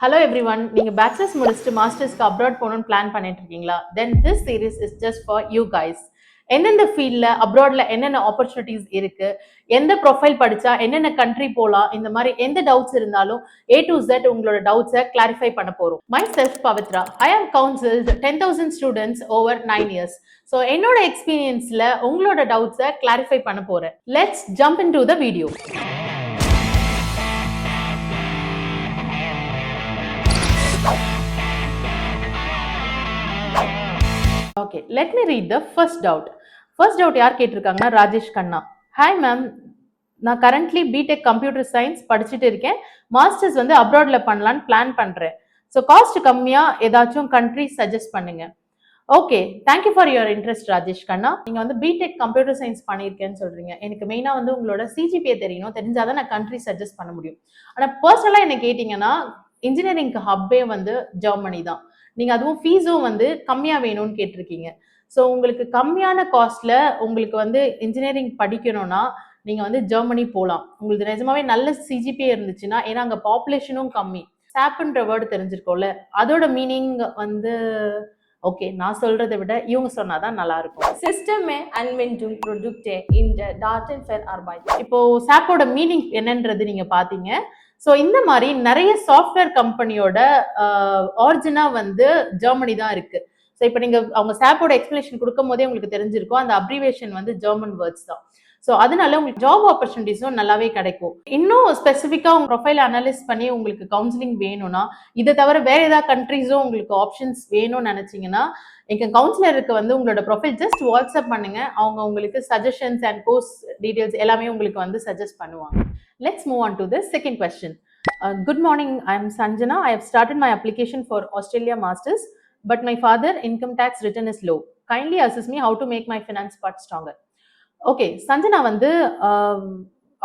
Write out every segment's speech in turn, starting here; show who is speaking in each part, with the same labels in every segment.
Speaker 1: Hello everyone, நீங்க bachelor's முடிச்சிட்டு மாஸ்டர்ஸ்க்கு abroad போகணும்னு பிளான் பண்ணிட்டு இருக்கீங்களா? Then this series is just for you guys. எந்தெந்த ஃபீல்ட்ல அப்ராட்ல என்னென்ன ஆப்பர்ச்சுனிட்டிஸ் இருக்கு, எந்த ப்ரொஃபைல் படிச்சா என்னென்ன கண்ட்ரி போலாம், இந்த மாதிரி எந்த டவுட்ஸ் இருந்தாலும் A to Z உங்களோட டவுட்ஸை கிளாரிஃபை பண்ண போறோம். Myself Pavitra, I have counseled 10,000 students over 9 years. So என்னோட எக்ஸ்பீரியன்ஸ்ல உங்களோட டவுட்ஸை கிளாரிஃபை பண்ண போறேன். Let's jump into the video. Okay, let me read the first doubt. First doubt யார் கேட்டிருக்காங்கன்னா ராஜேஷ் கண்ணா. ஹாய் மேம், நான் கரண்ட்லி பிடெக் கம்ப்யூட்டர் சயின்ஸ் படிச்சுட்டு இருக்கேன். மாஸ்டர்ஸ் வந்து அப்ராட்ல பண்ணலான்னு பிளான் பண்றேன். ஸோ காஸ்ட் கம்மியா ஏதாச்சும் கண்ட்ரி சஜஸ்ட் பண்ணுங்க. Okay, thank you for your interest Rajesh Kanna. நீங்க வந்து பிடெக் கம்ப்யூட்டர் சயின்ஸ் பண்ணியிருக்கேன்னு சொல்றீங்க. எனக்கு மெயினா வந்து உங்களோட சிஜிபிஏ தெரியணும், தெரிஞ்சாதான் நான் கண்ட்ரி சஜஸ்ட் பண்ண முடியும். ஆனா பர்சனலா என்ன கேட்டீங்கன்னா இன்ஜினியரிங்க்கு ஹப்பே வந்து ஜெர்மனி தான். நீங்க அதுவும் ஃபீஸும் வந்து கம்மியா வேணும்னு கேட்டிருக்கீங்க. ஸோ உங்களுக்கு கம்மியான காஸ்ட்ல உங்களுக்கு வந்து இன்ஜினியரிங் படிக்கணும்னா நீங்க வந்து ஜெர்மனி போகலாம். உங்களுக்கு நிஜமாவே நல்ல சிஜிபிஏ இருந்துச்சுன்னா, ஏன்னா அங்க பாப்புலேஷனும் கம்மி. சாப்ன்ற வேர்டு தெரிஞ்சிருக்கோம்ல, அதோட மீனிங் வந்து ஓகே, நான் சொல்றதை விட இவங்க சொன்னாதான் நல்லா இருக்கும்.
Speaker 2: Systeme Anwendung Produkte in der Datenverarbeitung.
Speaker 1: இப்போ சாப்போட மீனிங் என்னன்றது நீங்க பாத்தீங்க. ஸோ இந்த மாதிரி நிறைய சாஃப்ட்வேர் கம்பெனியோட ஆரிஜினா வந்து ஜெர்மனி தான் இருக்கு. ஸோ இப்போ நீங்க அவங்க சாப்போட எக்ஸ்பிளேஷன் கொடுக்கும் போதே உங்களுக்கு தெரிஞ்சிருக்கும், அந்த அப்ரிவேஷன் வந்து ஜெர்மன் வேர்ட்ஸ் தான். ஸோ அதனால உங்களுக்கு ஜாப் ஆப்பர்ச்சுனிட்டிஸும் நல்லாவே கிடைக்கும். இன்னும் ஸ்பெசிஃபிக்காக உங்க ப்ரொஃபைல் அனலைஸ் பண்ணி உங்களுக்கு கவுன்சிலிங் வேணும்னா, இதை தவிர வேற ஏதாவது கண்ட்ரீஸும் உங்களுக்கு ஆப்ஷன்ஸ் வேணும்னு நினைச்சீங்கன்னா, எங்க கவுன்சிலருக்கு வந்து உங்களோட ப்ரொஃபைல் ஜஸ்ட் வாட்ஸ்அப் பண்ணுங்க. அவங்க உங்களுக்கு சஜஷன்ஸ் அண்ட் கோர்ஸ் டீடைல்ஸ் எல்லாமே உங்களுக்கு வந்து சஜஸ்ட் பண்ணுவாங்க. Let's move on to the second question. Good morning, I am Sanjana. I have started my application for Australia Masters, but my father income tax return is low. Kindly assist me how to make my finance part stronger. Okay, Sanjana வந்து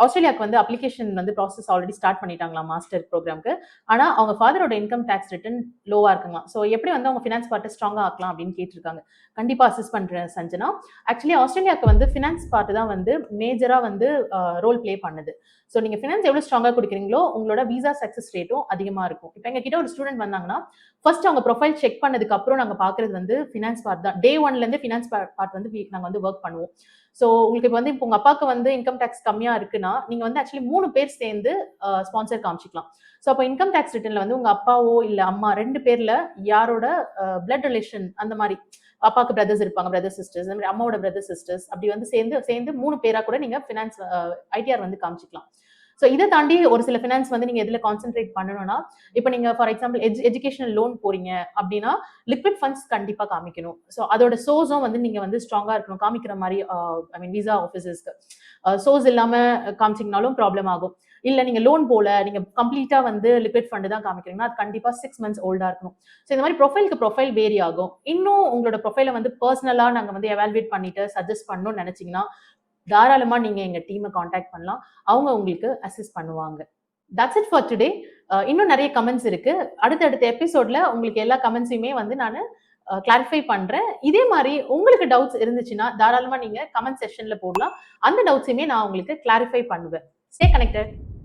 Speaker 1: ஆஸ்திரேலியாவுக்கு வந்து application வந்து process already start பண்ணிட்டாங்களா master ப்ரோக்ராம்க்கு. ஆனால் அவங்க ஃபாதரோட income tax return லோவாக இருக்குங்களா. So எப்படி வந்து அவங்க ஃபினான்ஸ் பார்ட்டை ஸ்ட்ராங்காக ஆக்கலாம் அப்படின்னு கேட்டிருக்காங்க. கண்டிப்பாக அசிஸ்ட் பண்ணுறேன் சஞ்சனா. ஆக்சுவலி ஆஸ்திரேலியாவுக்கு வந்து ஃபினான்ஸ் பார்ட்டு தான் வந்து மேஜராக வந்து ரோல் ப்ளே பண்ணுது. ஸோ நீங்கள் ஃபினான்ஸ் எவ்வளோ ஸ்ட்ராங்காக கொடுக்குறீங்களோ உங்களோட விசா சக்ஸஸ் ரேட்டும் அதிகமாக இருக்கும். இப்போ எங்ககிட்ட ஒரு ஸ்டூடெண்ட் வந்தாங்கன்னா ஃபர்ஸ்ட் அவங்க ப்ரொஃபைல் செக் பண்ணதுக்கு அப்புறம் நாங்கள் பார்க்குறது வந்து ஃபினான்ஸ் பார்ட் தான். டே ஒன்லேருந்து ஃபினான்ஸ் பார்ட் வந்து நாங்கள் வந்து ஒர்க் பண்ணுவோம். ஸோ உங்களுக்கு இப்போ வந்து இப்போ உங்க அப்பாவுக்கு வந்து இன்கம் டேக்ஸ் கம்மியா இருக்குன்னா நீங்க வந்து ஆக்சுவலி 3 பேர் சேர்ந்து ஸ்பான்சர் காமிச்சிக்கலாம். ஸோ அப்போ இன்கம் டேக்ஸ் ரிட்டர்ன்ல வந்து உங்க அப்பாவோ இல்ல அம்மா 2 பேர்ல யாரோட பிளட் ரிலேஷன் அந்த மாதிரி, அப்பாவுக்கு பிரதர்ஸ் இருப்பாங்க, பிரதர் சிஸ்டர்ஸ், அந்த மாதிரி அம்மாவோட பிரதர் சிஸ்டர்ஸ் அப்படி வந்து சேர்ந்து 3 பேரா கூட நீங்க ஃபினான்ஸ் ஐடிஆர் வந்து காமிச்சிக்கலாம். ஸோ இதை தாண்டி ஒரு சில ஃபினான்ஸ் வந்து நீங்க எதுல கான்சென்ட்ரேட் பண்ணணும்னா, இப்போ நீங்க ஃபார் எக்ஸாம்பிள் எஜுகேஷனல் லோன் போறீங்க அப்படின்னா லிக்விட் ஃபண்ட்ஸ் கண்டிப்பா காமிக்கணும். ஸோ அதோட சோர்ஸும் வந்து நீங்க வந்து ஸ்ட்ராங்கா இருக்கணும், காமிக்கிற மாதிரி. ஐ மீன் விசா ஆஃபீஸர்ஸ்க்கு சோர்ஸ் இல்லாம காமிச்சிங்கனாலும் ப்ராப்ளம் ஆகும். இல்ல நீங்க லோன் போல நீங்க கம்ப்ளீட்டா வந்து லிக்விட் ஃபண்ட் தான் காமிக்கிறீங்கன்னா அது கண்டிப்பா 6 months ஓல்டா இருக்கணும். ஸோ இந்த மாதிரி ப்ரொஃபைலுக்கு ப்ரொஃபைல் வேரி ஆகும். இன்னும் உங்களோட ப்ரொஃபைலை வந்து பர்சனலா நாங்க வந்து எவாலுவேட் பண்ணிட்டு சஜஸ்ட் பண்ணணும்னு நினைச்சீங்கன்னா தாராளமா நீங்க எங்க டீமை காண்டாக்ட் பண்ணலாம். அவங்க உங்களுக்கு அசிஸ்ட் பண்ணுவாங்க. That's it for today. இன்னும் நிறைய கமெண்ட்ஸ் இருக்கு. அடுத்தடுத்த எபிசோட்ல உங்களுக்கு எல்லா கமெண்ட்ஸையுமே வந்து நான் கிளாரிஃபை பண்றேன். இதே மாதிரி உங்களுக்கு டவுட்ஸ் இருந்துச்சுன்னா தாராளமா நீங்க கமெண்ட் செக்ஷன்ல போடலாம். அந்த டவுட்ஸையுமே நான் உங்களுக்கு கிளாரிஃபை பண்ணுவேன். Stay connected.